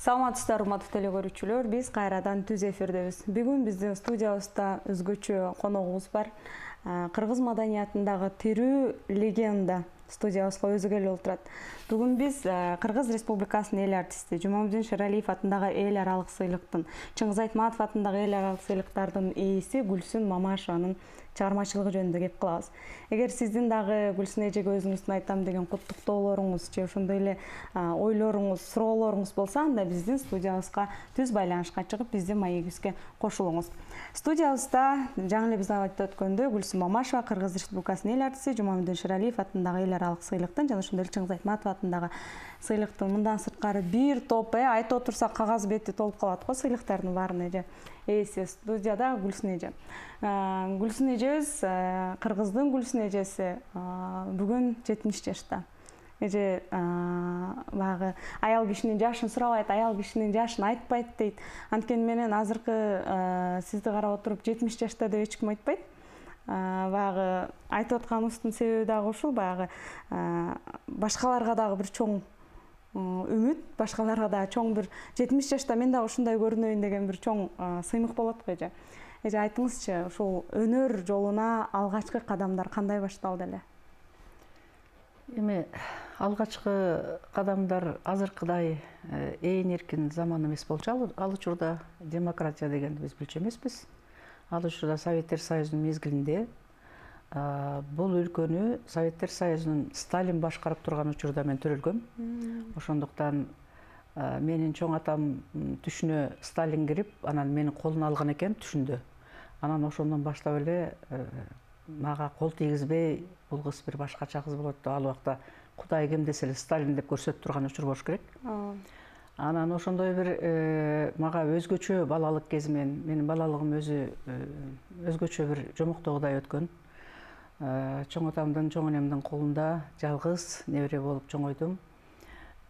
Саламатсыздар, урматтуу телекөрүүчүлөр. Биз кайрадан түз эфирдебиз. Бүгүн биздин студиябызда өзгөчө коногубуз бар. Кыргыз маданиятындагы тирүү легенда студиябызга өзү келип отурат. Бүгүн биз Кыргыз Республикасынын эл артисти Жумамудин Шералиев атындагы эл аралык сыйлыктын, Чыңгыз Айтматов атындагы эл аралык сыйлыктардын ээси Гүлсүн Мамашеванын чыгармачылыгы жөнүндө кеп кылабыз. Эгер сиздин дагы Гүлсүн эжеге өзүңүздүн айтам деген куттуктоолоруңуз же ошондой эле ойлоруңуз, суроолоруңуз болсо, анда биздин студиябызга түз байланышка чыгып, биздин маегибизге кошулуңуз. Студиябызда жаңы эле биз айтып өткөндөй Гүлсүн Мамашева Кыргыз Республикасынын эл артисти Жумамудин Шералиев атындагы эл аралык сыйлыктын жана ошондой эле Чыңгыз Айтматов атындагы сыйлыктын мындан сырткары бир топ айтып отурсак кагаз бети толуп калат го сыйлыктардын баарын эже. Ээси студияда Гүлсүн эже. Гүлсүн эжебиз, Кыргыздын Гүлсүн эжеси, бүгүн 70 жашта. Эже багы аял кишинин жашын сурабайт, аял кишинин жашын айтпайт дейт. Анткени менен азыркы сизди карап отуруп 70 жашта деп эч ким айтпайт. Багы айтып атканыбыздын себеби дагы ушул, багы башкаларга дагы бир чоң үмүт, башкаларга да чоң бир 70 жашта мен да ушундай көрүнөйүн деген бир чоң сыймык болот го эже. Эже айтыңызчы, ушул өнөр жолуна алгачкы кадамдар кандай башталды эле? Эми алгачкы кадамдар азыркыдай ээн эркин заман эмес болчу. Ал учурда демократия дегенди биз билчү эмеспиз. Ал учурда Советтер Союзунун мезгилинде бул өлкөнү Советтер Союзунун Сталин башкарып турган учурда мен төрөлгөм. Ошондуктан менин чоң атам түшүнө Сталин кирип, анан менин колун алган экен түшүндө. Анан ошондон баштап эле мага кол тийгизбей, бул кыз бир башкача кыз болот, ал убакта Кудай ким десе эле Сталин деп көрсөтүп турган учур болуш керек. Анан ошондой бир мага өзгөчө балалык кезимен, менин балалыгым өзгөчө бир жомоктогудай өткөн. Чоң атамдын, чоң энемдин колунда жалгыз небере болуп чоңойдум.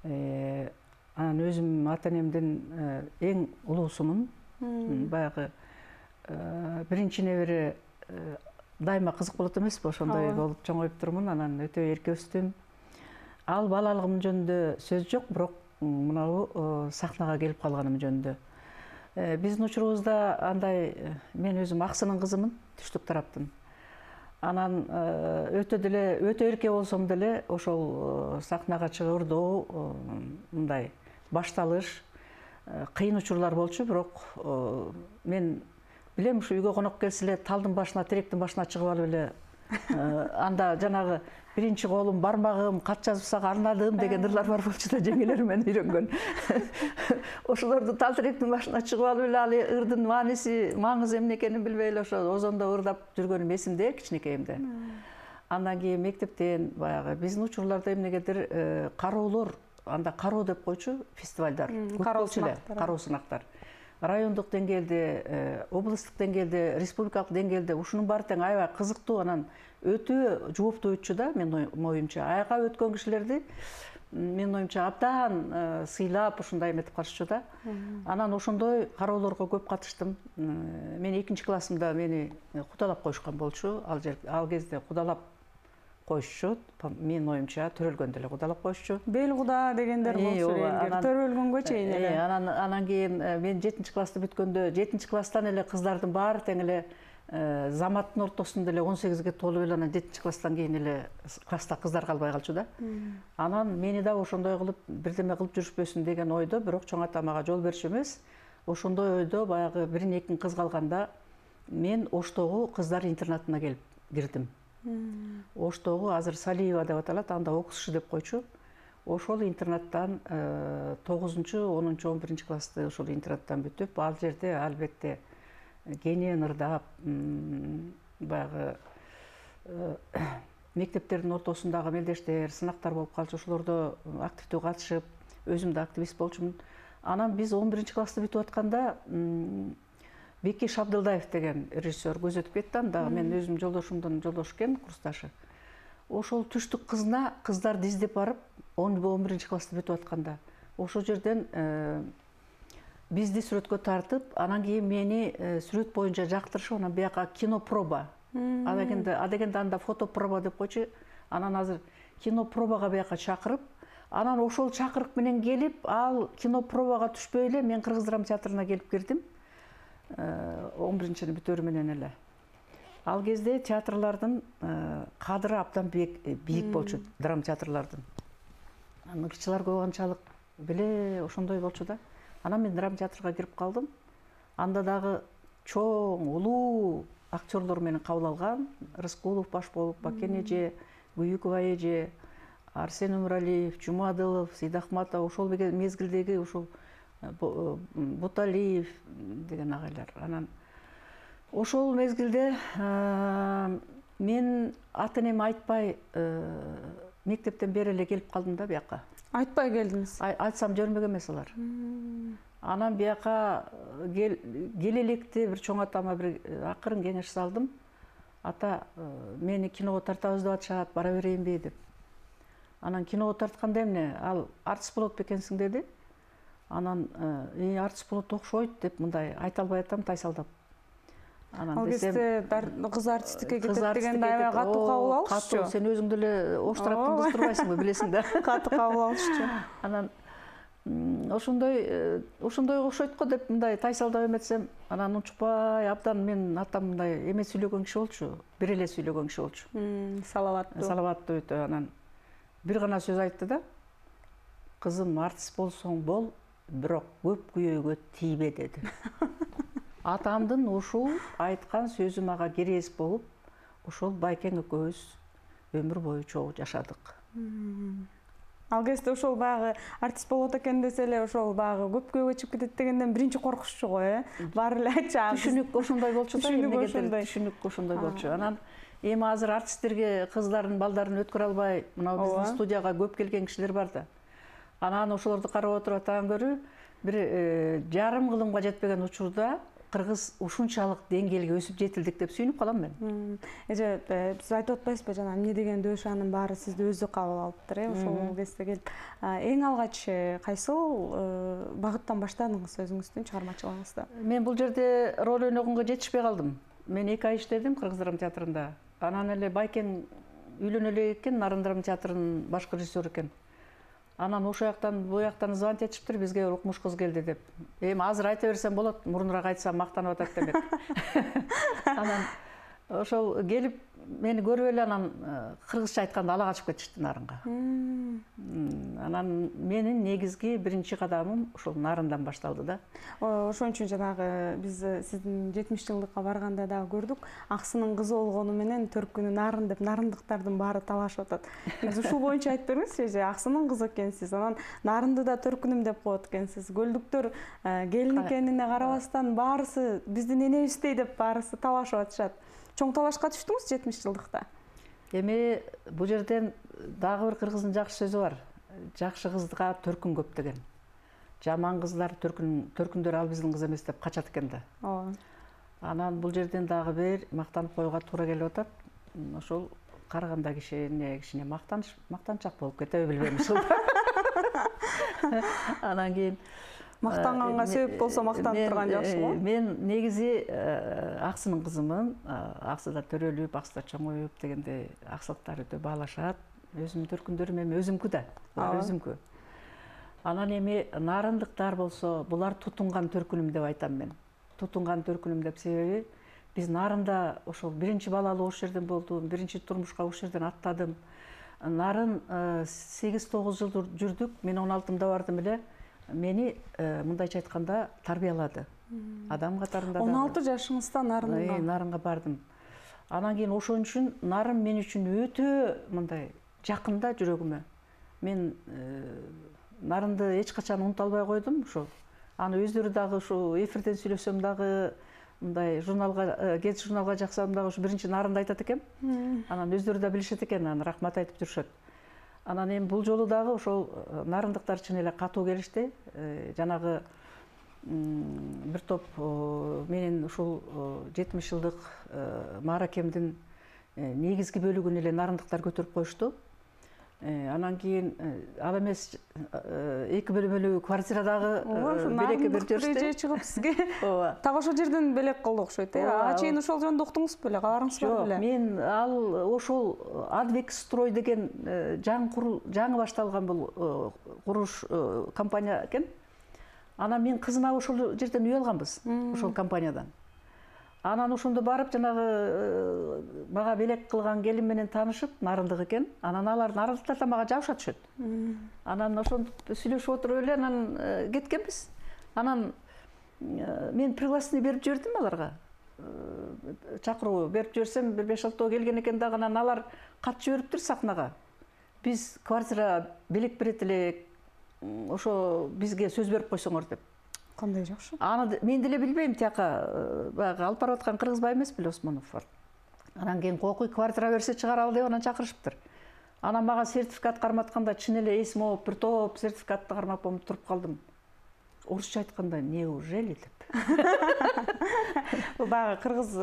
Анан өзүм ата энемдин эң улуусумун. Баягы биринчи небере дайыма кызык болот эмеспи, ошондой болуп чоңоюп турмун. Анан өтө эрке өстүм. Ал балалыгым жөнүндө сөз жок, бирок мынау сахнага келип калганым жөнүндө. Биздин учурубузда андай, мен өзүм аксынын кызымын, түштүк тараптын. Анан өтө эрке болсом деле ошол сахнага чыгуурдоо мындай башталыш кыйын учурлар болчу, бирок мен билем, ушу үйгө конок келсе эле талдын башына, теректин башына чыгып алып эле анда жанагы биринчи колум, бармагым, кат жазып арнадым деген ырлар бар болчу да, жеңелеримден үйрөнгөн. Ошолорду тал теректин башына чыгып алып эле ал ырдын маңызы эмне экенин билбей эле ошо озондо ырдап жүргөнүм эсимде, кичинекейимде. Андан кийин мектептен баягы биздин учурларда эмнегедир кароолор, анда кароо деп койчу фестивалдар, кароо сынактар. Райондук деңгээлде, облустук деңгээлде, республикалык деңгээлде ушунун баары тең аябай кызыктуу, анан өтө жооптуу өтчү да, менин оюмча. Аяка өткөн кишилерди менин оюмча абдан сыйлап ушундай эметип калышчу да. Анан ошондой кароолорго көп катыштым. Мен 2-классымда мени кудалап коюшкан болчу. Ал кезде кудалап коюшчу, менин оюмча төрөлгөндө эле кудалап коюшчу. Бел куда дегендер болчу эле, төрөлгөнгө чейин эле. Анан кийин мен 7-классты бүткөндө, 7-класстан эле кыздардын баары тең эле заматтын ортосунда эле 18-ге толуп эле, анан 7-класстан кийин эле класста кыздар калбай калчу да. Анан мени да ошондой кылып бирдеме кылып жүрүшпөсүн деген ойдо, бирок чоң ата мага жол берчү эмес. Ошондой ойдо баягы 1-2 кыз калганда мен Оштогу кыздар интернатына келип кирдим. Оштогу азыр Салиева деп аталат, анда окуусу деп койчу. Ошол интернаттан 9-10, 11 классты ошол интернаттан бүтүп, ал жерде албетте кенен ырдап, баягы мектептердин ортосундагы мелдештер, сынактар болуп калчу, ошолордо активдүү катышып, өзүм да активист болчумун. Анан биз 11 классты бүтүп атканда Беки Шабдылдаев деген режиссер көзөтүп кетти, анда мен өзүм жолдошумдун жолдошу экен, курсташы. Ошол түштүк кызына кыздарды издеп барып, 11 классты бүтүп атканда, ошол жерден бизди сүрөткө тартып, анан кийин мени сүрөт боюнча жактырышып, анан бияка кинопроба. Адегенде анда фотопроба деп койчу. Анан азыр кинопробага бияка чакырып, Анан ошол чакырык менен келип, ал кино пробага түшпөй эле мен Кыргыз драма театрына келип кирдим. 11-чini бүтөрү менен эле. Ал кезде театрлардын кадыры абдан бийик болчу, драма театрлардын. Мыкчылар койгончалык беле ошондой болчу да. Анан мен драма театрга кирип калдым. Анда дагы чоң, улуу актерлор менен кабыл алган. Рыскулов баш болуп, Бакен эже, Гуюкова эже, Арсен Умралиев, Жумадылов, Сейдахматов, ошол мезгилдеги ошол Буталиев деген агайлар. Анан ошол мезгилде мен ата-энеме айтпай мектептен бери эле келип калдым да бияка. Айтпай келдиңиз? Айтсам көрмөк эмес алар. Анан бияка келелекте бир чоң атама бир акырын кеңеш салдым. Ата, мени киного тартабыз деп атышат, бара берейинби деп. Анан киного тартканда эмне, ал артист болот бекенсиң деди. Анан артист болот окшойт деп мындай айта албай атам тайсалдап. Ал кезде кыз артисттикке кетет дегенде аябай катуу кабыл алышчу. Катуу, сен өзүң деле оштураптын кыз турбайсыңбы, билесиң да. Катуу кабыл алышчу. Анан ошондойго окшойт го деп мындай тайсалдап эметсем, анан унчукпай абдан мен атам мындай эме сүйлөгөн киши болчу, бир эле сүйлөгөн киши болчу. Салаваттуу. Салаваттуу өтө. Анан бир гана сөз айтты да. Кызым, артист болсоң бол, бирок көп күйөөгө тийбе деди. Атамдын ушул айткан сөзү мага керес болуп, ошол Байкең экөөбүз өмүр бою чогуу жашадык. Ал кезде ошол баягы артист болот экен десе эле ошол баягы көп күйөөгө чыгып кетет дегенден биринчи коркучу го, баары эле айтчу. Түшүнүк ошондой болчу да, түшүнүк ошондой болчу. Анан эми азыр артисттерге кыздардын, балдарын өткөрө албай, мына биздин студияга көп келген кишилер бар да. Анан ошолорду карап отуруп атадан көрү бир жарым кылымга жетпеген учурда Кыргыз ушунчалык деңгээлге өсүп жетилдик деп сүйүнүп калам мен. Эже, биз айтып атпайсызбы, жана эмне деген дөшанын баары сизди өзү кабыл алыптыр, ошол кезде келип. Эң алгач кайсыл багыттан баштадыңыз өзүңүздүн чыгармачылыгыңызда? Мен бул жерде роль ойногонго жетишпей калдым. Мен 2 ай иштедим Кыргыз драма театрында. Анан эле Байкең үйлөнө эле экен, Нарын драма театрынын башкы режиссеру экен. Анан ошол жактан, бу жактан звонить этишиптир, бизге укмуш кыз келди деп. Эми азыр айта берсем болот, мурунураак айтсам мактанып атат демек. Анан ошол келип мени көрүп эле анан кыргызча айтканда ала качып кетишти Нарынга. Анан менин негизги биринчи кадамым ошол Нарындан башталды да. Ошон үчүн жанагы биз сиздин 70-жылдыкка барганда дагы көрдүк, аксынын кызы болгону менен төркүнү Нарын деп нарындыктардын баары талашып атат. Негизи ушул боюнча айтып бериңизчи, эже, аксынын кызы экенсиз, анан Нарынды да төркүнүм деп коет экенсиз. Көлдүктөр келин экенине карабастан баарысы биздин энебиздей деп баарысы талашып атышат. Чоң талашка түштүңүз 70-жылдыкта? Эми бул жерден дагы бир кыргыздын жакшы сөзү бар. Жакшы кызга төркүн көп деген. Жаман кыздар төркүндөр ал биздин кыз эмес деп качат экен да. Ооба. Анан бул жерден дагы бир мактанып коюуга туура келип атат. Ошол караганда кишине мактанчак болуп кетеби билбейм ушул. Анан кийин мактанганга себеп болсо мактанып турган жакшы го. Мен негизи аксынын кызымын. Аксыда төрөлүп, аксыда чоңоюп дегенде аксылыктар өтө баалашат. Өзүмдүн төркүндөрүм эми өзүмкү да, өзүмкү. Анан эми нарындыктар болсо, булар тутунган төркүнүм деп айтам мен. Тутунган төркүнүм деп себеби биз Нарында ошол биринчи балалуу ошол жерден болдум, биринчи турмушка ошол жерден аттадым. Нарын 8-9 жыл жүрдүк, мен 16-мда бардым эле. Мени мындайча айтканда тарбиялады. Адам катарында да. 16 жашыңызда Нарынга бардым. Анан кийин ошон үчүн Нарын мен үчүн өтө мындай жакында жүрөгүмө. Мен Нарынды эч качан унута албай койдум, ошо. Аны өздөрү дагы ушу эфирден сүйлөсөм дагы, мындай журналга, гезит журналга жаксам дагы ушу биринчи Нарынды айтат экен. Анан өздөрү да билишет экен, анан рахмат айтып жүрүшөт. Анан эми бул жолу дагы ошол нарындыктар чын эле катуу келишти. Жанагы бир топ менин ушул 70 жылдык мааракемдин негизги бөлүгүн эле нарындыктар көтөрүп коюшту. Анан кийин ал эмес 2 бөлмөлүү квартирадагы белекке берип жиберишти. чыгып сизге Ооба. так ошол жерден белек кылды окшойт. Ага чейин ошол жөнүндө уктуңуз беле, кабарыңыз бар Жок, беле? мен ал ошол Адвек строй деген жаңы башталган бул курулуш компания экен. Анан мен кызына ошол жерден үй алганбыз, ошол компаниядан. Анан ошондо барып жанагы мага белек кылган келин менен таанышып, Нарындык экен. Анан алар нарындыктар да мага жабышат түшөт. Анан ошентип сүйлөшүп отуруп эле анан кеткенбиз. Анан мен пригласительный берип жибердим аларга. Чакыруу берип жиберсем, бир 5-6 келген экен дагы, анан алар кат жибериптир сахнага. Биз квартира белек берет элек, ошо бизге сөз берип койсоңор деп. Кандай жакшы. Аны мен деле билбейм, тияка баягы алып барып аткан Кыргызбай эмес беле Осмонов бар. Анан кийин кокуй квартира берсе чыгаралы деп анан чакырышыптыр. Анан мага сертификат карматканда чын эле эсим алып бир топ сертификатты кармап туруп калдым. Орусча айтканда неужели деп. Бул баягы кыргыз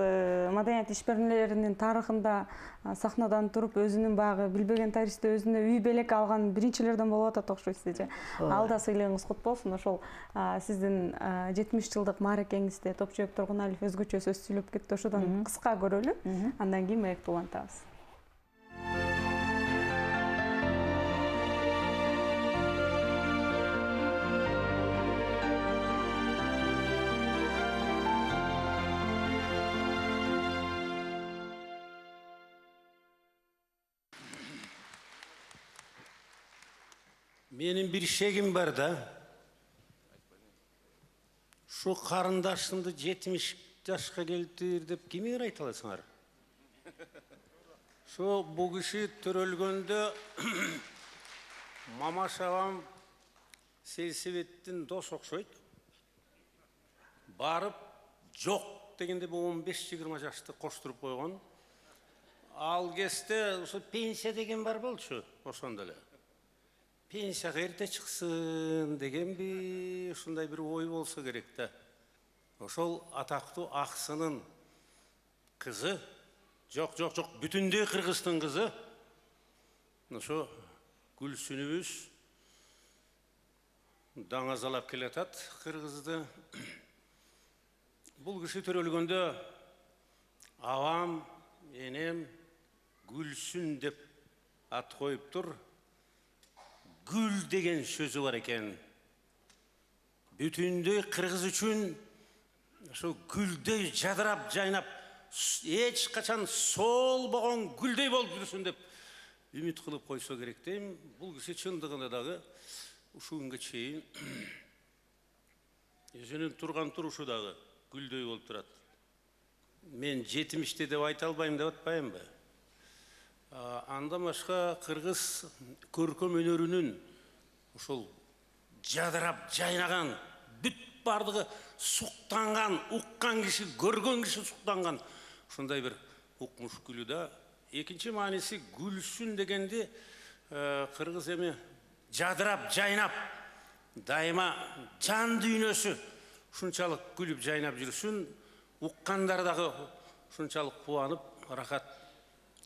маданият ишмерлеринин тарыхында сахнадан туруп өзүнүн баягы билбеген тарихте өзүнө үй белек алган биринчилерден болуп атат окшойт. Алда сыйлыгыңыз кут болсун. Ошол сиздин 70 жылдык мааракеңизде Топчубек Тургуналиев өзгөчө сөз сүйлөп кетти. Ошодон кыска көрөлү. Андан кийин маекти улантабыз. Benim bir şeyim var da, şu karındaşımdı 70 yaşka geldir dep kime ayta alasыңар? Şu bu kişi törölgöndө Mamaş ağam Selsebettin dос okşoyt. Barıp жоқ degende bu 15-20 yaşta koşturup koygan. Al keste pensiya деген бар болчу ошондо эле. Pensiya erте çıksın degen bir ушундай bir oy bolsa gerek de. Ошол атактуу аксынын kızı, жоқ, бүтүндөй Кыргыздын kızı. Ошо Gülsünübüz даңазалап келатат Кыргызды. Бул киши төрөлгөндө авам, энем Gülsün деп ат коюптур. Gül деген sözü var eken. Bütünдөй Kırgız üçün şu güldöy jadırap jaynap hiç kaçan sol boğan güldöy bolup жүрсүн деп ümit kılıp koysa gerek deyim. Bul kişi çındığında dağı uşu günge çeyin özünün turgan turuşu dağı güldöy bolup turat. Men 70'te dep ayta albayım dep atpayım be. Анда башка Кыргыз көркөм өнөрүнүн ошол жадырап жайнаган бүт бардыгы суктанган, уккан киши, көргөн киши суктанган ушундай бир укмуш гүлү да. Экинчи мааниси Gülsün дегенде Кыргыз эми жадырап жайнап дайыма жан дүйнөсү ушунчалык күлүп жайнап жүрсүн, уккандар дагы ушунчалык кубанып рахат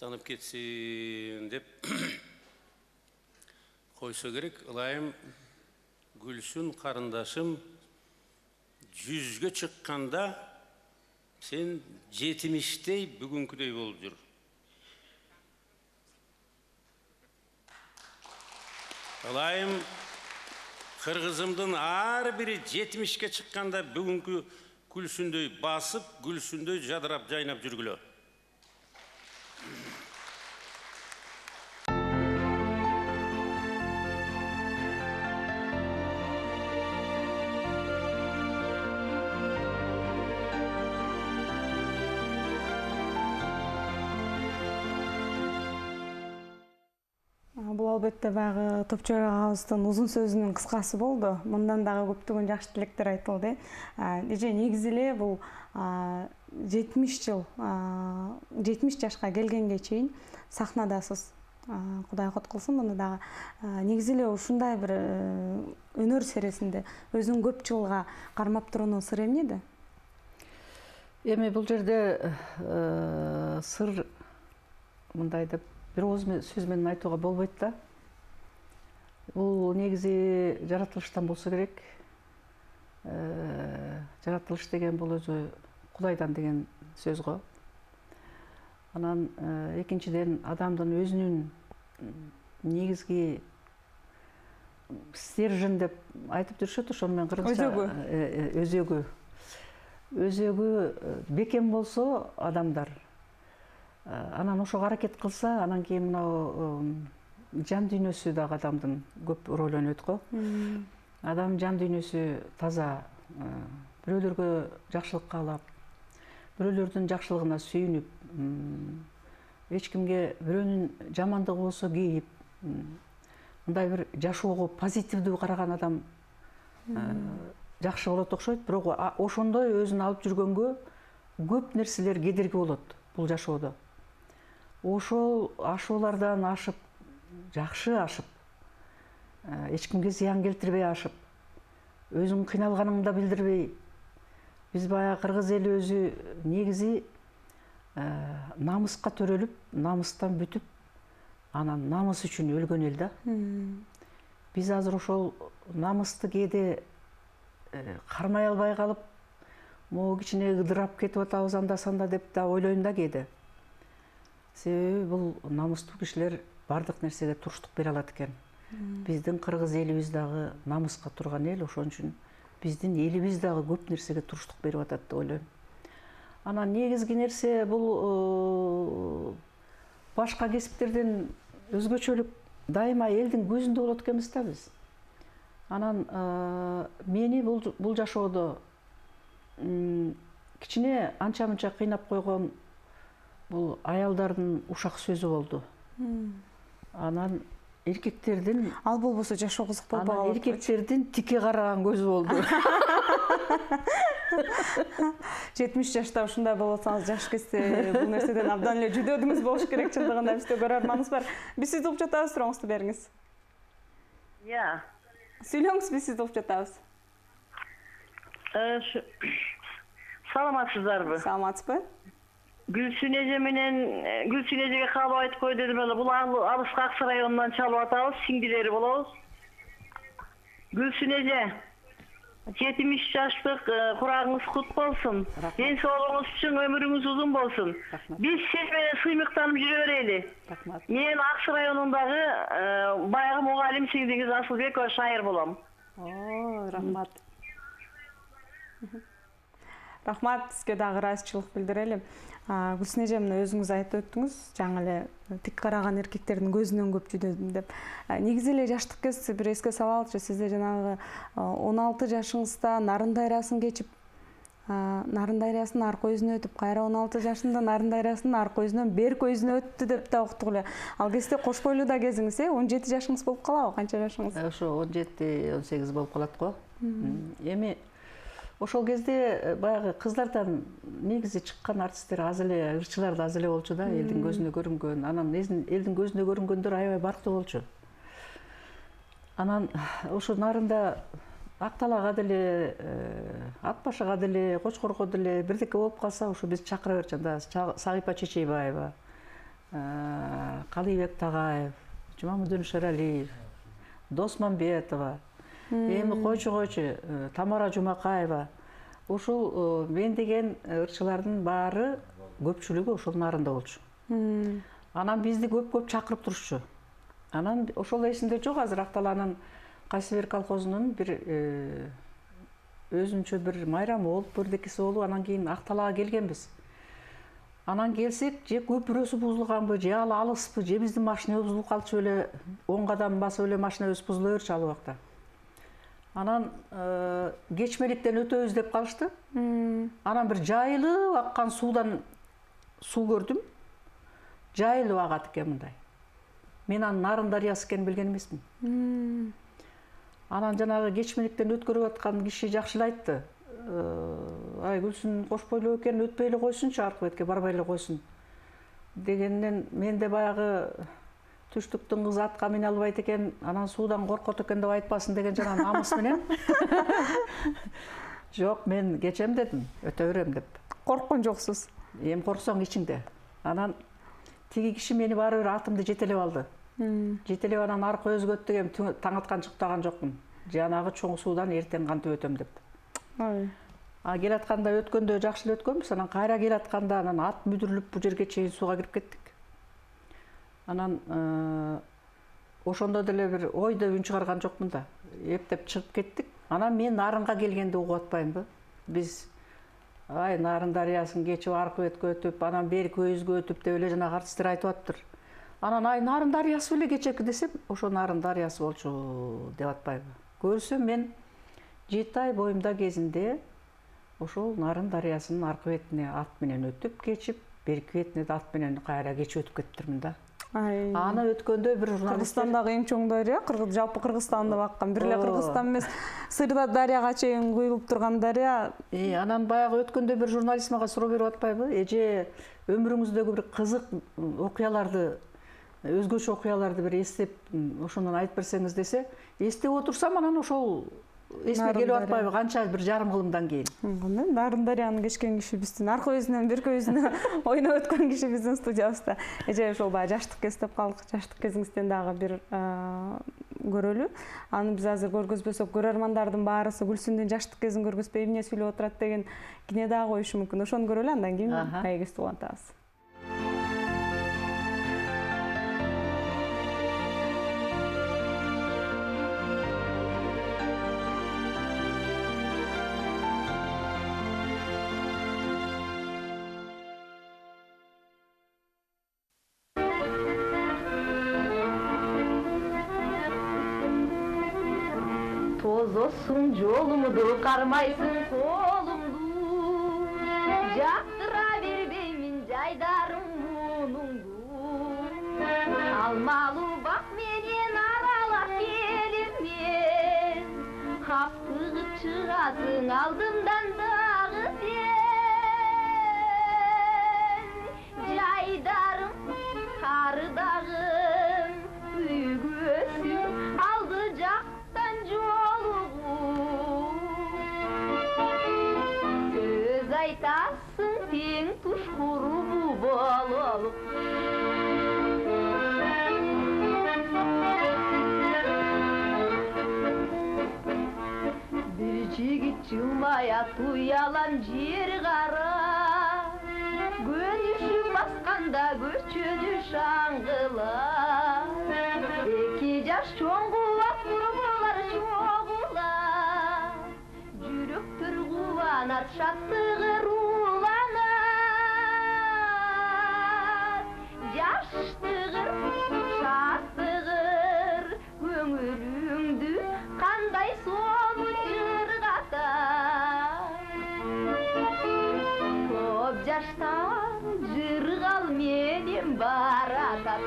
tanıp ketsin dep koysa gerek. Ilayım Gülsün karındaşım 100'ge çıkkanda sen 70'tey bugünküdey bolup jür. Ilayım Kırgızımdın ar biri 70'ge çıkkanda bugünkü Gülsündöy basıp, Gülsündöy jadırap jaynap жүрgülö. Бул албетте баягы Топчубек агабыздын узун сөзүнүн кыскасы болду. Мындан дагы көптөгөн жакшы тилектер айтылды. Эже негизи эле бул 70 жыл 70 жашка келгенге чейин сахнадасыз. Кудай кот кылсын, муну дагы негизи эле ушундай бир өнөр сересинде өзүн көп жылга кармап туруунун сыры эмнеде? Эми бул жерде сыр мындай деп бир ооз сөз менен айтууга болбойт да. Бул негизи жаратылыштан болсо керек. Жаратылыш деген бул өзү Кудайдан деген сөз го. Анан экинчиден адамдын өзүнүн негизги стержень деп айтып жүрүшөт, ошону мен кыргызча өзөгү бекем болсо адамдар, анан ошого аракет кылса, анан кийин мынау жан дүйнөсү дагы адамдын көп роль го. Адам жан дүйнөсү таза, бирөөлөргө жакшылык каалап, бирөөлөрдүн жакшылыгына сүйүнүп, эч кимге бирөөнүн жамандыгы болсо кейип, мындай бир жашоого позитивдүү караган адам жакшы болот окшойт. Бирок ошондой өзүн алып жүргөнгө көп нерселер кедерги болот бул жашоодо. Ошол ашуулардан ашып, жакшы ашып, эч кимге зыян келтирбей ашып, өзүң кыйналганыңды да билдирбей, биз баягы кыргыз эли өзү негизи намыска төрөлүп, намыстан бүтүп, анан намыс үчүн өлгөн эл да. Биз азыр ошол намысты кээде кармай албай калып, могу кичине ыдырап кетип атабыз анда-санда деп да ойлойм да кээде. Себеби бул намыстуу кишилер бардык нерсеге туруштук бере алат экен. Биздин кыргыз элибиз дагы намыска турган эл, ошон үчүн биздин элибиз дагы көп нерсеге туруштук берип атат деп ойлойм. Анан негизги нерсе бул башка кесиптерден өзгөчөлүк дайыма элдин көзүндө болот экенбиз да биз. Анан мени бул жашоодо кичине анча-мынча кыйнап койгон бул аялдардын ушак сөзү болду. Анан эркектердин, ал болбосо жашоо кызык болбой калат. Эркектердин тике караган көзү болду. 70 жашта ушундай болуп атсаңыз, жаш кезде бул нерседен абдан эле жүдөдүңүз болуш керек. Чындыгында бизде көрөрманыбыз бар. Биз сизди угуп жатабыз, сурооңузду бериңиз. Сүйлөңүз, биз сизди угуп жатабыз. Саламатсыздарбы? Саламатсызбы? Гүлсүн эже менен Гүлсүн эжеге каалап айтып кой дедим эле. Бул алыс Аксы районунан чалып атабыз, сиңдилери болобуз. Гүлсүн эже, 70 жаштык курагыңыз кут болсун. Ден соолугуңуз үчүн өмүрүңүз узун болсун. Биз сиз менен сыймыктанып жүрө берели. Мен Аксы районундагы баягы мугалим сиңдиңиз Асылбекова шайыр болом. Рахмат. Рахмат, сизге дагы ыраазычылык билдирели. Гүлсүн эже, мына өзүңүз айтып өттүңүз, жаңы эле тик караган эркектердин көзүнөн көп жүдөдүм деп. Негизи эле жаштык кез бир эске салалычы, сизде жанагы 16 жашыңызда нарын дайрасын кечип, нарын дайрасынын аркы көзүнө өтүп, кайра 16 жашында нарын дайрасынын аркы көзүнөн бер көзүнө өттү деп да уктук эле. Ал кезде кош бойлуу да кезиңиз, 17 жашыңыз болуп калабы? Канча жашыңыз? Ошо 17-18 болуп калат го. Эми ошол кезде баягы кыздардан негизи чыккан артисттер аз эле, ырчылар да аз эле болчу да, элдин көзүнө көрүнгөн. Анан элдин көзүнө көрүнгөндөр аябай барктуу болчу. Анан ошо нарында Акталага деле, Ат башыга деле, Кочкорго деле бирдеке болуп калса, ошо биз чакыра берчү. Анда Сагыйпа Чечейбаева, Калыйбек Тагаев, Жумамудин Шералиев, Досмамбетова, эми койчу Тамара Жумакаева. Ушул мен деген ырчылардын баары көпчүлүгү ошол нарында болчу. Анан бизди көп чакырып турушчу. Анан ошол эсимде жок, азыр Акталанын кайсы бир колхозунун бир өзүнчө бир майрамы болуп, бирдекеси болуп, анан кийин Акталага келгенбиз. Анан келсек, же көпүрөсү бузулганбы, же ал алыспы, же биздин машинабыз бузулуп калчу эле, 10 кадам басып эле машинабыз бузула берчү ал убакта. Анан кечмеликтен өтөбүз деп калышты. Анан бир жайылып аккан суудан суу көрдүм. Жайылып агат экен мындай. Мен анын Нарын дарыясы экенин билген эмесмин. Анан жанагы кечмеликтен өткөрүп аткан киши жакшы эле айтты. Ай, Гүлсүн кош бойлуу экен, өтпөй эле койсунчу, аркы бетке барбай эле койсун дегенден мен де баягы түштүктүн кызы атка мине албайт экен, анан суудан коркот экен деп айтпасын деген жанагы намыс менен. Жок, мен кечем дедим, өтө берем деп. Корккон жоксуз? Эми корксоң ичиңде. Анан тиги киши мени баары бир атымды жетелеп алды. жетелеп анан аркы өзгөт деген таң аткан чыктаган жокмун. Жанагы чоң суудан эртең кантип өтөм деп. Келатканда өткөндө жакшы эле өткөнбүз, анан кайра келатканда анан ат мүдүрүлүп бу жерге чейин сууга кирип кеттик. Анан ошондо деле бир ойдо үн чыгарган жокмун да. Эптеп чыгып кеттик. Анан мен Нарынга келгенде угуп атпаймынбы? Биз Нарын дарыясын кечип аркы бетке өтүп, анан бери көйүзгө өтүп деп эле жанагы артисттер айтып атыптыр. Анан Нарын дарыясы беле кечеки десем, ошо Нарын дарыясы болчу деп атпаймынбы? Көрсөм мен 7 ай боюмда кезинде ошол Нарын дарыясынын аркы бетине ат менен өтүп кечип, берки бетине да ат менен кайра кечип өтүп кетиптирмин да. Аны өткөндө бир журналист Кыргызстандагы эң чоң дарыя, жалпы Кыргызстанды баккан, бир эле Кыргызстан эмес, Сырда дарыяга чейин куюлуп турган дарыя. Анан баягы өткөндө бир журналист мага суроо берип атпайбы? Эже, өмүрүңүздөгү бир кызык окуяларды, өзгөчө окуяларды бир эстеп, ошондон айтып берсеңиз десе, эстеп отурсам анан ошол эсиме келип атпайбы, канча бир жарым кылымдан кийин. Нарын дарыяны кечкен киши биздин аркы көзүнөн бир көзүнө ойноп өткөн киши биздин студиябызда. Эже ошол баягы жаштык кез деп калдык. Жаштык кезиңизден дагы бир көрөлү. Аны биз азыр көргөзбөсөк, көрөрмандардын баарысы Гүлсүндүн жаштык кезин көргөзбөй эмне сүйлөп отурат деген кине дагы коюшу мүмкүн. Ошону көрөлү, андан кийин маегибизди улантабыз. Tozossun yolumdu, karmaysın kolumdu. Jaktıra berbeymin jaydarım munumdu. Almalı bak menen aralap gelirmen. Haptığıp çıgasın aldımdan dağı sen. Jaydarım, karıdağım, üygösün aldı jaktan söz aytasın teң tuşkuru bu bolalık. Bir jigit jılmaya tuyalan jer kara, gönüşü baskanda göçönü şangıla. Eki jaş çoң kuvvat kurbular çoğular, жүрөктөр кубанат шаттыгы рууланат. Жаштыгыр, шаттыгыр, көңүлүңдү кандай сонун жыргатат. Көп жаштар жыргал менен баратат.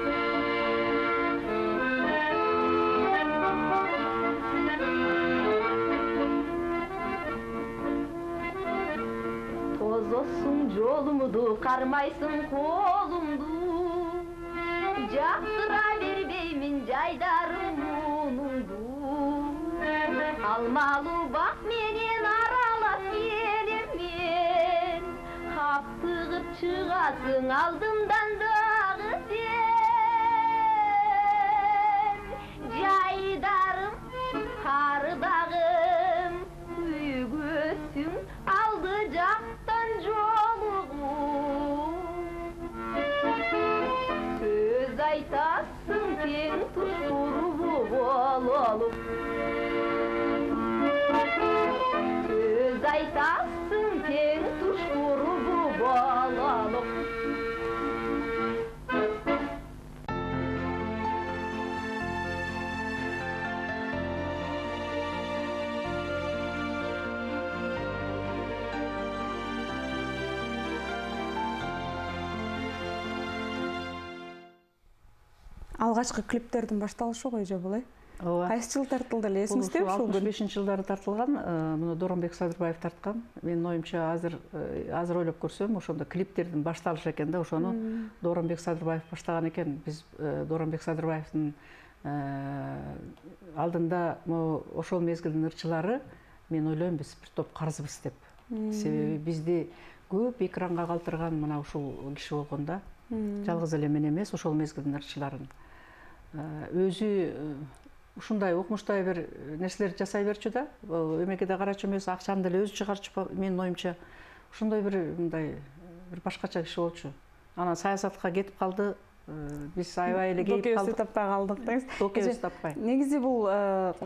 Tozossun yolumdu, karmaysın kolumdu. Jaktıra berbeymin jaydarım munumdu. Almalı bak menen aralap gelirmen. Haptığıp çıgasın aldımdan dağı sen. Jaydarım, karıdağım, üygösün aldı jaktan joluğum. Söz aytasın teң tuşkuru bu bolalık. Söz aytasın teң tuşkuru bu bolalık. Алгачкы клиптердин башталышы го эже бул, Ооба. Кайсы жыл тартылды эле, эсиңизде ушул күн? 65-жылдары тартылган, муну Доронбек Садырбаев тарткан. Менин оюмча азыр ойлоп көрсөм, ошондо клиптердин башталышы экен да, ошону Доронбек Садырбаев баштаган экен. Биз Доронбек Садырбаевдин алдында ошол мезгилдин ырчылары, мен ойлойм, биз бир топ карызбыз деп. Себеби бизди көп экранга калтырган мына ушул киши болгон да. Жалгыз эле мен эмес, ошол мезгилдин ырчыларын. өзү ушундай укмуштай бир нерселерди жасай берчү да. Эмекеде карачу эмес, акчаны деле өзү чыгарчу, менин оюмча. Ошондой бир мындай бир башкача киши болчу. Анан саясатка кетип калды. Биз аябай эле кейип Докебизди калдык. таппай калдык деңиз. Докебизди таппай. Негизи бул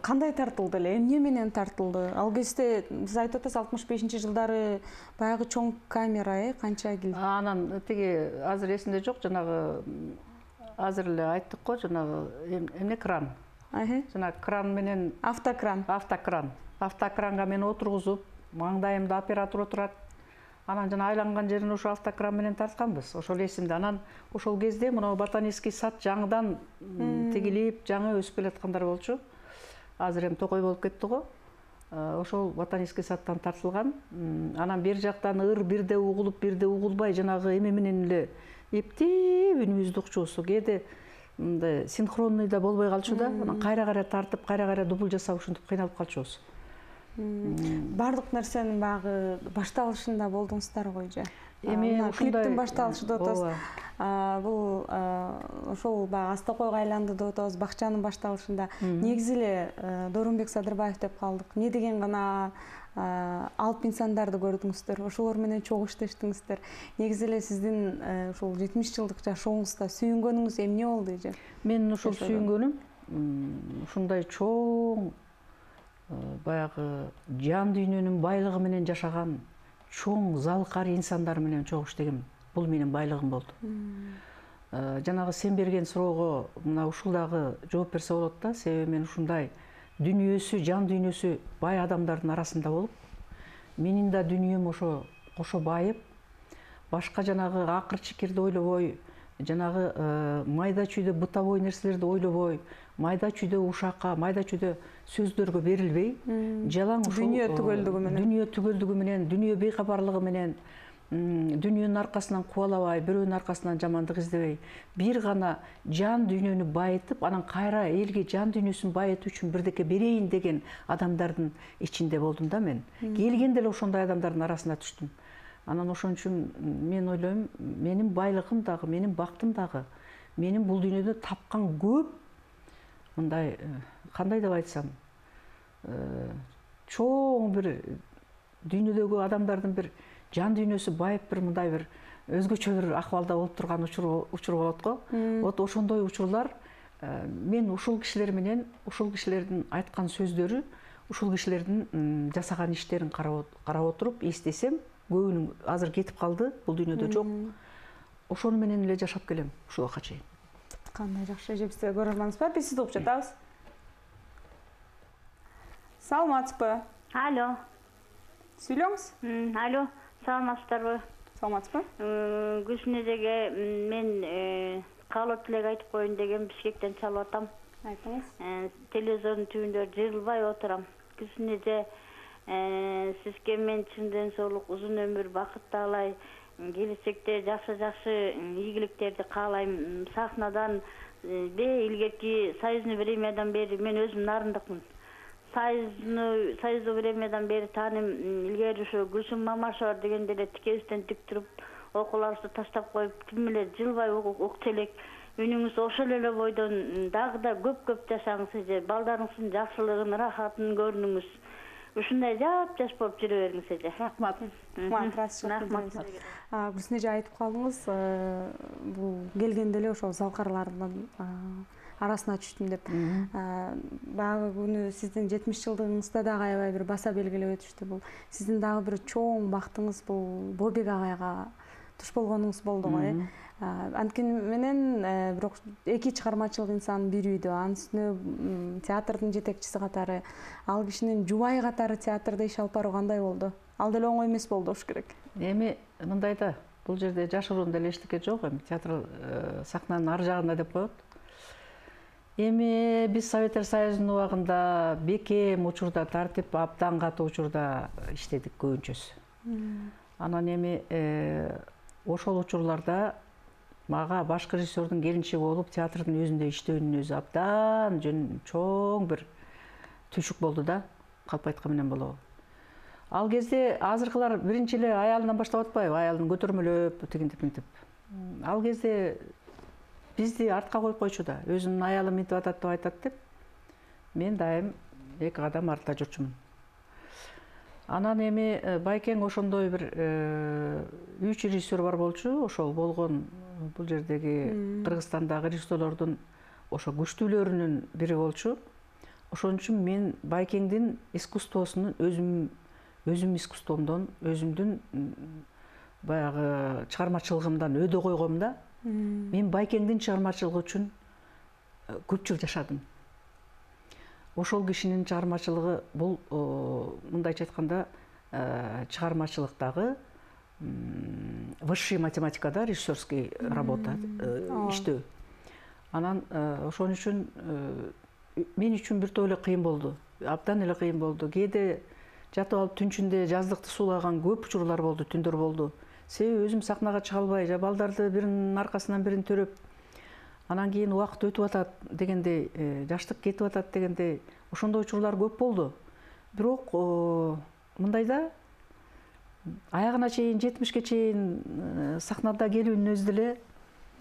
кандай тартылды эле? Эмне менен тартылды? Ал кезде сиз айтып атасыз 65-жылдары баягы чоң камера, канча кил? Анан тиги азыр эсимде жок, жанагы азыр эле айттык го, жанагы эмне кран. Жана кран менен Автокран. Автокранга мен отургузуп, маңдайымда оператор отурат. Анан жана айланган жерин ошо автокран менен тартканбыз. Ошол эсимде. Анан ошол кезде мына ботанический сад жаңыдан тигилип, жаңы өсүп келаткандар болчу. Азыр эми токой болуп кетти го. Ошол ботанический садтан тартылган. Анан бер жактан ыр бирде угулуп, бирде угулбай жанагы эме менен эле эптеп үнүбүздү укчубузду. Кээде мындай синхронный да болбой калчу да. Анан кайра тартып, кайра дубл жасап ушинтип кыйналып калчубуз. Бардык нерсенин багы башталышында болдуңуздар го же. Эми клиптин башталышы деп атабыз. Бул ошол баягы Астакойго айланды деп атабыз, бакчанын башталышында. Негизи эле Доорунбек Садырбаев деп калдык. Не деген гана алып инсандарды көрдүңүздөр, ошолор менен чогуу иштештиңиздер. Негизи эле сиздин ушул 70 жылдык жашооңузда сүйүнгөнүңүз эмне болду же? Мен ушул сүйүнгөнүм ушундай чоң баягы жан дүйнөнүн байлыгы менен жашаган чоң залкар инсандар менен чогуу иштегем. Бул менин байлыгым болду. Жанагы сен берген суроого мына ушул дагы жооп берсе болот да. Себеби мен ушундай дүйнөсү, жан дүйнөсү бай адамдардын арасында болуп, менин да дүйнөм ошо байып, башка жанагы акыр чикирди ойлобой, жанагы майда чүйдө бытовой нерселерди ойлобой, майда чүйдө ушакка, майда чүйдө сөздөргө берилбей, жалаң ушул дүйнө түгөлдүгү менен, дүйнө бейкабарлыгы менен, дүйнөнүн аркасынан кубалабай, бирөөнүн аркасынан жамандык издебей, бир гана жан дүйнөнү байытып, анан кайра элге жан дүйнөсүн байытуу үчүн бирдеке берейин деген адамдардын ичинде болдум да мен. Келгенде эле ошондой адамдардын арасына түштүм. Анан ошон үчүн мен ойлойм, менин байлыгым дагы, менин бактым дагы, менин бул дүйнөдө тапкан көп мындай кандай деп айтсам, чоң бир дүйнөдөгү адамдардын бир жан дүйнөсү байып бир мындай бир өзгөчө бир акыбалда болуп турган учур болот го. Вот ошондой учурлар мен ушул кишилер менен, ушул кишилердин айткан сөздөрү, ушул кишилердин жасаган иштерин карап отуруп эстесем, көбүнүн азыр кетип калды, бул дүйнөдө жок. Ошону менен эле жашап келем ушул убакка чейин. Кандай жакшы эжебизде көрөрманыбыз бар. Биз сизди угуп жатабыз. Саламатсызбы? Алло. Сүйлөңүз. Алло. Саламатсыздарбы? Саламатсызбы? Гүлсүнөжеге мен каалоо тилек айтып коеюн деген Бишкектен чалып атам. Айтыңыз. Телевизордун түбүндө жыйылбай отурам. Гүлсүнөжө, сизге мен чын ден соолук, узун өмүр, бакыт таалай. Келечекте жакшы ийгиликтерди каалайм. Сахнадан илгерки Союзный премиядан бери мен өзүм нарындыкмын. Союздуу премиядан бери тааным илгери ошо Гүлсүн Мамашева дегенде эле тикебизден тик туруп окууларыбызды таштап коюп, ким эле жылбай ук челек. Үнүңүз ошол эле бойдон дагы да көп жашаңыз эже. Балдарыңыздын жакшылыгын, рахатын көрүнүңүз. Ушундай жаш болуп жүрө бериңиз эже. Рахмат. Рахмат. Гүлсүн эже айтып калдыңыз, бул келгенде эле ошол залкарлардын арасына түштүм деп. Баягы күнү сиздин 70 жылдыгыңызда дагы аябай бир баса белгилеп өтүштү. Бул сиздин дагы бир чоң бактыңыз бул Бобек агайга туш болгонуңуз болду го, Анткени менен бирок эки чыгармачылык инсанын бир үйдө, анын үстүнө театрдын жетекчиси катары, ал кишинин жубайы катары театрда иш алып баруу кандай болду? Ал деле оңой эмес болду болуш керек. Эми мындай да, бул жерде жашыруун деле эчтеке жок, эми театр сахнанын ар жагында деп коет. Эми биз Советтер Союзунун убагында бекем учурда, тартип абдан катуу учурда иштедик көбүнчөсү. Анан эми ошол учурларда мага башкы режиссердун келинчеги болуп театрдын өзүндө иштөөнүн өзү абдан чоң бир түйшүк болду да, калп айткан менен болобу. Ал кезде азыркылар биринчи эле аялынан баштап атпайбы, аялын көтөрмөлөп, тигинтип. Ал кезде бизди артка коюп койчу да. Өзүнүн аялы мынтип атат деп айтат деп. Мен дайым 2 кадам артта жүрчүмүн. Анан эми Байкең ошондой бир 3 режиссер бар болчу. Ошол болгон бул жердеги Кыргызстандагы режиссерлордун ошо күчтүүлөрүнүн бири болчу. Ошон үчүн мен Байкеңдин искусствосунун өзүм искусствомдон, өзүмдүн баягы чыгармачылыгымдан өдө койгом да. Мен Байкеңдин чыгармачылыгы үчүн көп жыл жашадым. Ошол кишинин чыгармачылыгы бул мындайча айтканда чыгармачылыктагы высшая математикада режиссерский работа иштөө. Анан ошон үчүн мен үчүн бир топ эле кыйын болду. Абдан эле кыйын болду. Кээде жатып алып түнчүндө жаздыкты суулаган көп учурлар болду, түндөр болду. Себеби өзүм сахнага чыга албай, балдарды биринин аркасынан бирин төрөп, анан кийин убакыт өтүп атат дегендей, жаштык кетип атат дегендей, ошондой учурлар көп болду. Бирок мындайда аягына чейин, 70ке чейин сахнада келүүнүн өзү деле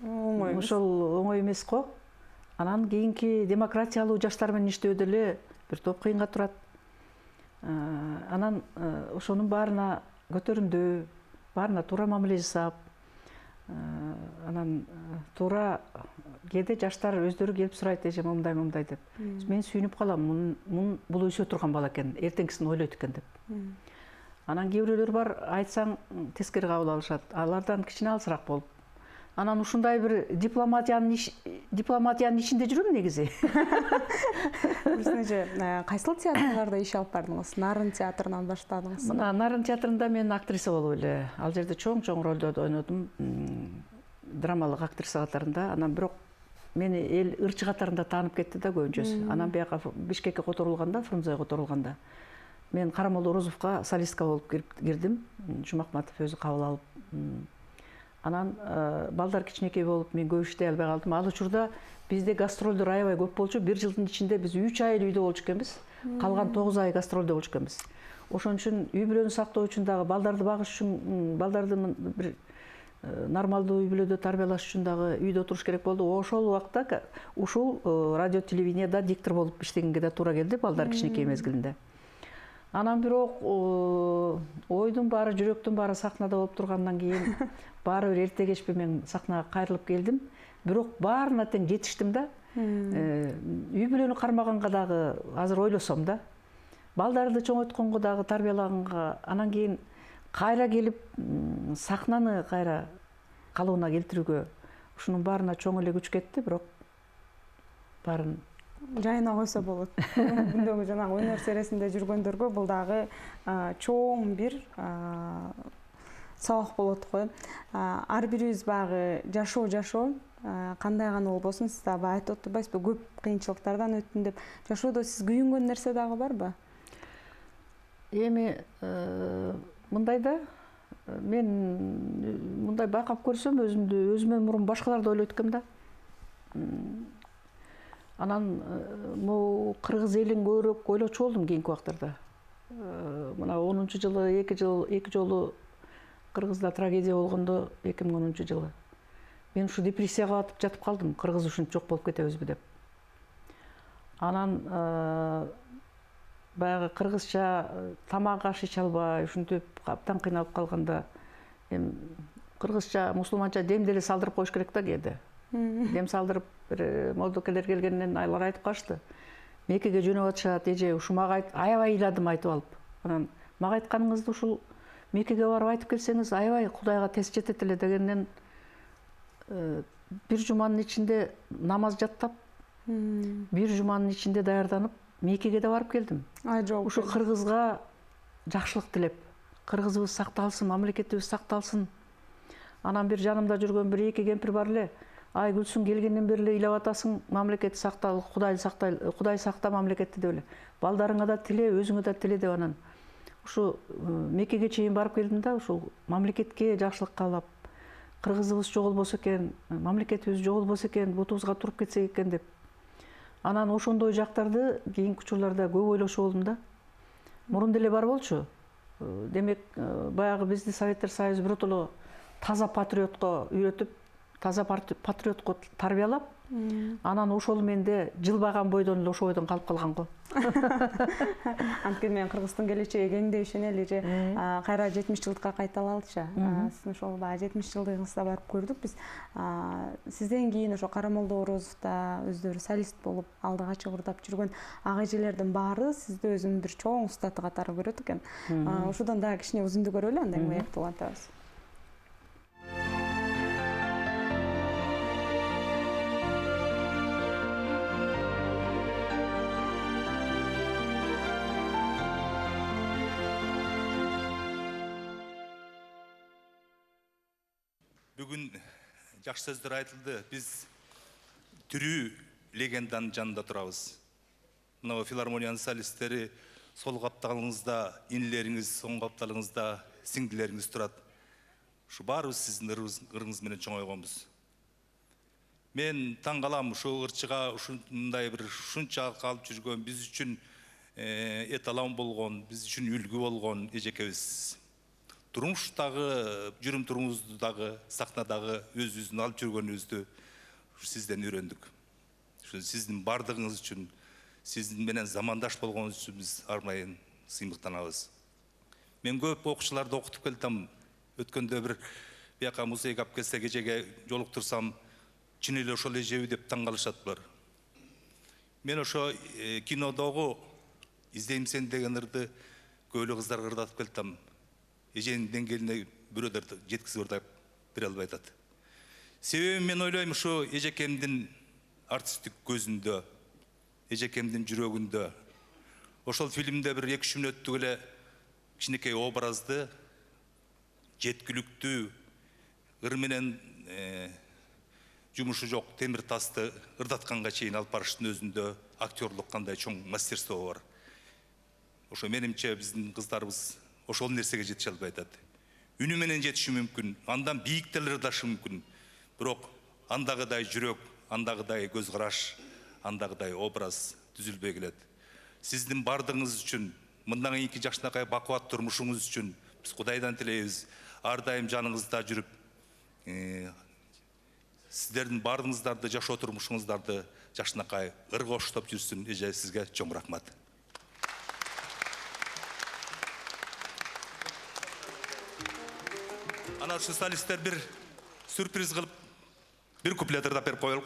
оңой. Ошол оңой эмес го. Анан кийинки демократиялуу жаштар менен иштөө деле бир топ кыйынга турат. Анан ошонун баарына көтөрүмдүү, баарына туура мамиле жасап, анан туура кээде жаштар өздөрү келип сурайт, эже мындай деп. Мен сүйүнүп калам, бул өсө турган бала экен, эртеңкисин ойлойт экен деп. Анан кээ бирөөлөр бар, айтсаң тескери кабыл алышат. Алардан кичине алысыраак болуп. Анан ушундай бир дипломатиянын ичинде жүрөм негизи. Эже кайсыл театрларда иш алып бардыңыз? Нарын театрынан баштадыңыз. Нарын театрында мен актриса болуп эле. Ал жерде чоң ролдорду ойнодум. Драмалык актриса катарында. Анан бирок мени эл ырчы катарында таанып кетти да көбүнчөсү. Анан бияка Бишкекке которулганда, Фрунзеге которулганда мен Карамолдо Орозовго солистка болуп кирдим. Жумакматов өзү кабыл алып. Анан балдар кичинекей болуп мен көп иштей албай калдым. Ал учурда бизде гастролдор аябай көп болчу. Бир жылдын ичинде биз 3 ай үйдө болчу экенбиз. Калган 9 ай гастролдо болчу экенбиз. Ошон үчүн үй бүлөнү сактоо үчүн дагы, балдарды багыш үчүн, балдарды бир нормалдуу үй бүлөдө тарбиялаш үчүн дагы үйдө отуруш керек болду. Ошол убакта ушул радио телевидениеда диктор болуп иштегенге да туура келди балдар кичинекей мезгилинде. Анан бирок ойдун баары, жүрөктүн баары сахнада болуп тургандан кийин баары бир эрте кечпи мен сахнага кайрылып келдим. Бирок баарына тең жетиштим да. Үй бүлөнү кармаганга дагы азыр ойлосом да. Балдарды чоңойтконго дагы, тарбиялаганга, анан кийин кайра келип сахнаны кайра калыбына келтирүүгө ушунун баарына чоң эле күч кетти, бирок баарын жайына койсо болот. Бүндөгү жанагы өнөр сересинде жүргөндөргө бул дагы чоң бир сабак болот го. Ар бирибиз баягы жашоо кандай гана болбосун, сиз дагы айтып отурбайсызбы, көп кыйынчылыктардан өттүм деп. Жашоодо сиз күйүнгөн нерсе дагы барбы? Эми мындай да, мен мындай байкап көрсөм өзүмөн мурун башкаларды ойлойт экем да. Анан могу кыргыз элин көбүрөөк ойлочу болдум кийинки убактарда. Мына 10-жылы 2 жолу Кыргызда трагедия болгондо 2010 жылы. Мен ушу депрессияга батып жатып калдым, кыргыз ушинтип жок болуп кетебизби деп. Анан баягы кыргызча тамак аш иче албай, ушинтип абдан кыйналып калганда, эми кыргызча, мусулманча дем деле салдырып коюш керек да кээде. Дем салдырып бир молдокелер келгенден алар айтып калышты. Мекеге жөнөп атышат, эже ушу мага аябай ыйладым айтып алып. Анан мага айтканыңызды ушул Мекеге барып айтып келсеңиз, аябай Кудайга тез жетет эле дегенден бир жуманын ичинде намаз жаттап, бир жуманын ичинде даярданып, Мекеге да барып келдим. Ушу кыргызга жакшылык тилеп, кыргызыбыз сакталсын, мамлекетибиз сакталсын. Анан бир жанымда жүргөн бир эки кемпир бар эле. Ай Гүлсүн, келгенден бери эле ыйлап атасың, мамлекет сактал, Кудай сакта мамлекетти деп эле. Балдарыңа да тиле, өзүңө да тиле деп анан. Ушу Мекеге чейин барып келдим да, ушул мамлекетке жакшылык каалап, кыргызыбыз жоголбосо экен, мамлекетибиз жоголбосо экен, бутубузга туруп кетсек экен деп. Анан ошондой жактарды кийинки учурларда көп ойлошо болдум да. Мурун деле бар болчу. Демек, баягы бизди Советтер Союзу биротоло таза патриотко үйрөтүп, таза патриотко тарбиялап, анан ошол менде жылбаган бойдон эле ошо бойдон калып калган го. Анткени мен Кыргыздын келечеги кең деп ишенели же кайра 70 жылдыкка кайталалычы. Сиздин ошол баягы 70 жылдыгыңызда барып көрдүк биз. Сизден кийин ошо Карамолдо Орозов да өздөрү солист болуп алдыга чыгырдап жүргөн ага эжелердин баары сизди өзүнүн бир чоң устаты катары көрөт экен. Ошодон дагы кичине үзүндү көрөлү, андан кийин аяктап улантабыз. Бүгін жақсы сөздер айтылды. Біз түрі легенданың жанында тұрабыз. Мынау филармонияның солисттері сол қапталыңызда, инілеріңіз, соң қапталыңызда сіңділеріңіз тұрады. Шу барыз сіздің ырыңыз менен чоңойғанбыз. Мен таң қалам, шу ырчыға ушундай бір шунча қалып жүрген, біз үшін эталон болған, біз үшін үлгі болған эжекебиз. Тұрмыштағы, жүрім тұрмыздағы, сахнадағы өз-өзін алып жүргеніңізді сізден үйрендік. Сіздің бардығыңыз үшін, сіздің менен замандаш болғаныңыз үшін біз арнайын сыймықтанабыз. Мен көп оқушыларды оқытып келдім. Өткенде бір бияқа музейге алып келсе кечеге жолықтырсам, чын эле ошол эжеби деп таң калышат булар. Мен ошо кинодогу издейм сен деген ырды көйлө кыздарга ырдатып келдим. Эженин деңгээлине бирөөдөр жеткизип ырдап бере албай атат. Себеби мен ойлойм ушу эжекемдин артисттик көзүндө, эжекемдин жүрөгүндө. Ошол фильмде бир 2-3 мүнөттүк эле кичинекей образды, жеткиликтүү, ыр менен жумушу жок темир тасты ырдатканга чейин алып барыштын өзүндө актерлук кандай чоң мастерство бар. Ошо менимче биздин кыздарыбыз ошол нерсеге жетише албай атат. Үнү менен жетиши мүмкүн, андан бийик деле ырдашы мүмкүн. Бирок андагыдай жүрөк, андагыдай көз караш, андагыдай образ түзүлбөй келет. Сиздин бардыгыңыз үчүн, мындан кийинки жакшынакай бакубат турмушуңуз үчүн биз Кудайдан тилейбиз. Ар дайым жаныңызда жүрүп, сиздердин бардыгыңыздарды, жашоо турмушуңуздарды жакшынакай ырга оштоп жүрсүн. Эже, сизге чоң рахмат. Ана ушу солисттер бир сюрприз кылып, бир куплет ырдап берип коелук.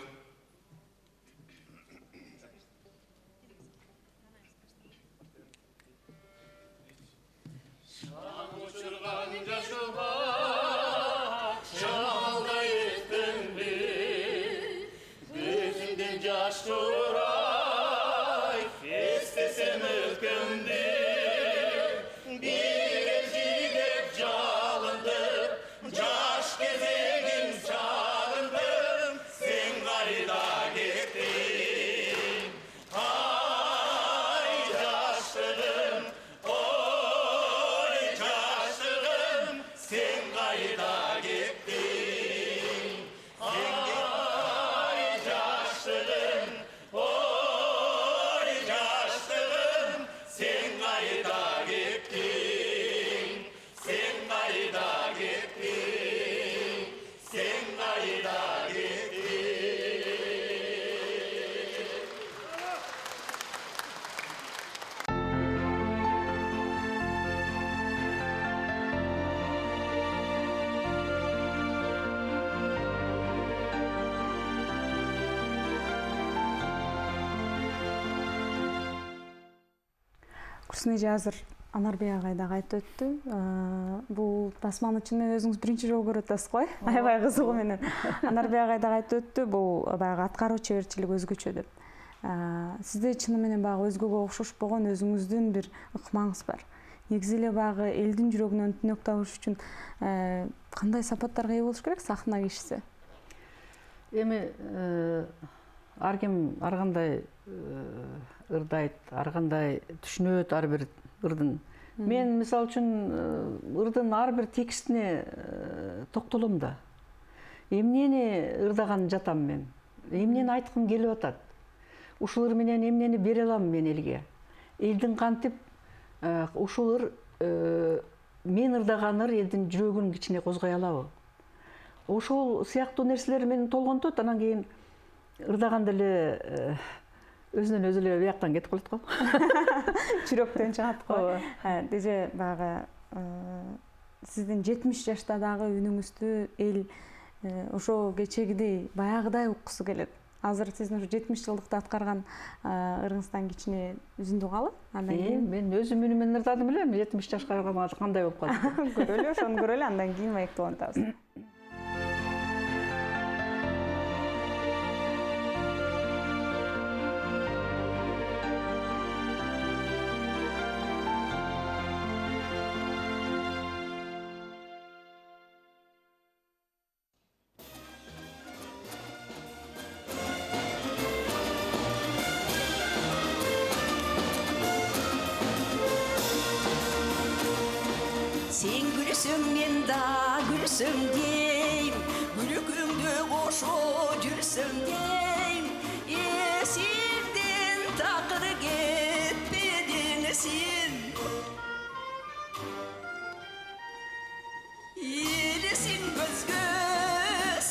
Курсун эже азыр Анарбек агай дагы айтып өттү. Бул тасманы чынымен өзүңүз биринчи жолу көрүп атасыз го, аябай кызыгуу менен. Анарбек агай дагы айтып өттү, бул баягы аткаруу чеберчилиги өзгөчө деп. Сизде чыны менен баягы өзгөгө окшош болгон өзүңүздүн бир ыкмаңыз бар. Негизи эле баягы элдин жүрөгүнөн түнөк табыш үчүн кандай сапаттарга ээ болуш керек сахна кишиси? Эми ар ким ар кандай ырдайт, ар кандай түшүнөт ар бир ырдын. Мен мисалы үчүн ырдын ар бир текстине токтолом да. Эмнени ырдаган жатам мен? Эмнени айткым келип атат? Ушул ыр менен эмнени бере алам мен элге? Элдин кантип ушул ыр мен ырдаган ыр элдин жүрөгүн кичине козгой алабы? ошол сыяктуу нерселер мени толгонтот. Анан кийин ырдаганда эле өзүнөн өзү эле бияктан кетип калат го. Жүрөктөн чыгат го. Деже баягы сиздин 70 жаштадагы үнүңүздү эл ошо кечегидей баягыдай уккусу келет. Азыр сиздин ушу 70 жылдыкта аткарган ырыңыздан кичине үзүндү угалы. Андан кийин мен өзүм үнүмөн ырдадым эле, 70 жашка караганда кандай болуп калды. көрөлү, ошону көрөлү, андан кийин маектеп атабыз. Sen gülsün men da gülsün deyim, gülükümde koşu cürsün deyim. Esimden takır gitmedin sen. Yelisin gözgü,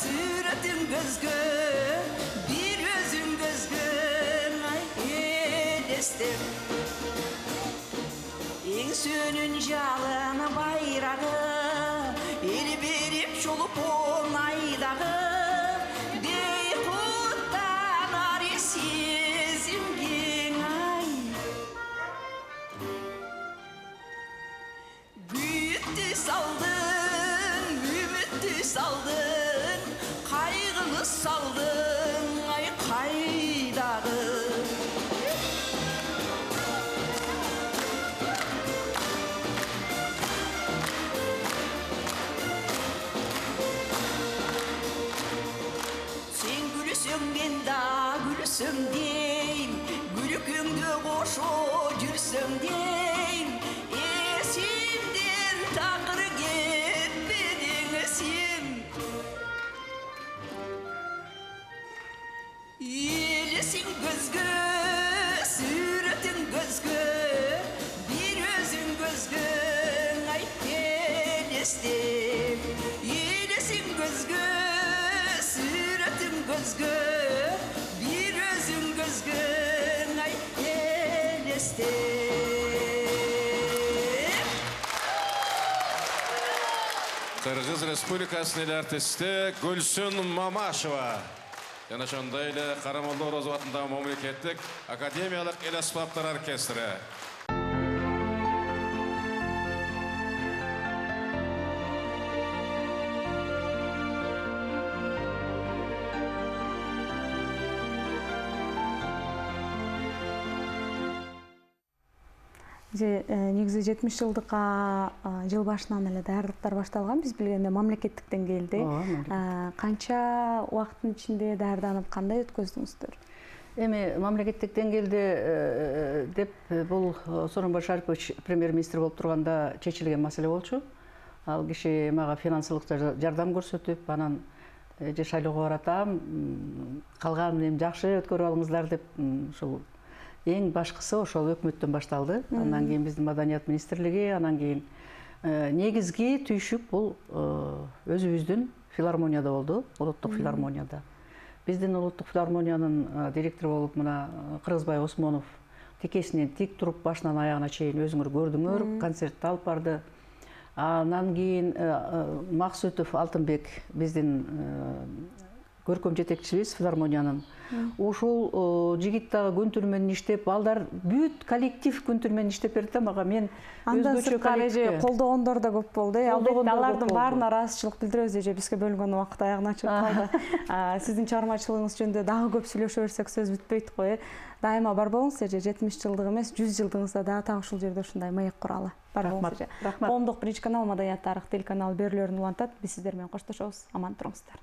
suratın gözgü, bir özün gözgü, ay elestim. En sönün jalını bayrağı, el verip şolup onaydağı, Beykut'tan sizin gen ay. Büyüttü saldın, ümittü saldın, kaygılı saldın, ay kaydağı. Men da gülsün deyim, gülükümde koşu cürsün deyim. Esimden takır gitmedin sen. Yelisin gözgü, suratın gözgü, bir özün gözgü, ay elestim. Yelisin gözgü, suratın gözgü, bir özün gözgü, ay elestim. Кыргыз Республикасынын эл артисти Гүлсүн Мамашева. Жана ошондой эле Карамолдо Орозов атындагы мамлекеттик академиялык эл аспаптар оркестри. Негизи 70 жылдыкка жыл башынан эле даярдыктар башталган. Биз билгенде мамлекеттик деңгээлде канча убакыттын ичинде даярданып, кандай өткөздүңүздөр? Эми мамлекеттик деңгээлде деп бул Сооронбай Шарипович премьер-министр болуп турганда чечилген маселе болчу. Ал киши мага финансылык жардам көрсөтүп, анан же шайлоого баратам, калганын эми жакшы өткөрүп алыңыздар деп ушул эң башкысы ошол өкмөттөн башталды. Андан кийин биздин Маданият министрлиги, анан кийин негизги түйшүк бул өзүбүздүн филармонияда болду, улуттук филармонияда. Биздин улуттук филармониянын директору болуп мына Кыргызбай Осмонов тикесинен тик туруп башынан аягына чейин өзүңөр көрдүңөр, концерт алып барды. Анан кийин Максутов Алтынбек биздин көркөм жетекчибиз филармониянын. Ушул жигит дагы күн түнү менен иштеп, балдар бүт коллектив күн түнү менен иштеп берди мага. Мен өзгөчө коллектив колдогондор да көп болду. Албетте алардын баарына ыраазычылык билдиребиз, эже бизге бөлүнгөн убакыт аягына чыгып калды. Сиздин чыгармачылыгыңыз жөнүндө дагы көп сүйлөшө берсек сөз бүтпөйт го. Дайыма бар болуңуз, эже 70 жылдык эмес, 100 жылдыгыңызда дагы так ушул жерде ушундай маек куралы. Бар болуңуз, эже. Коомдук биринчи канал, Маданият тарых телеканалы берүүлөрүн улантат. Биз сиздер менен коштошобуз. Аман туруңуздар.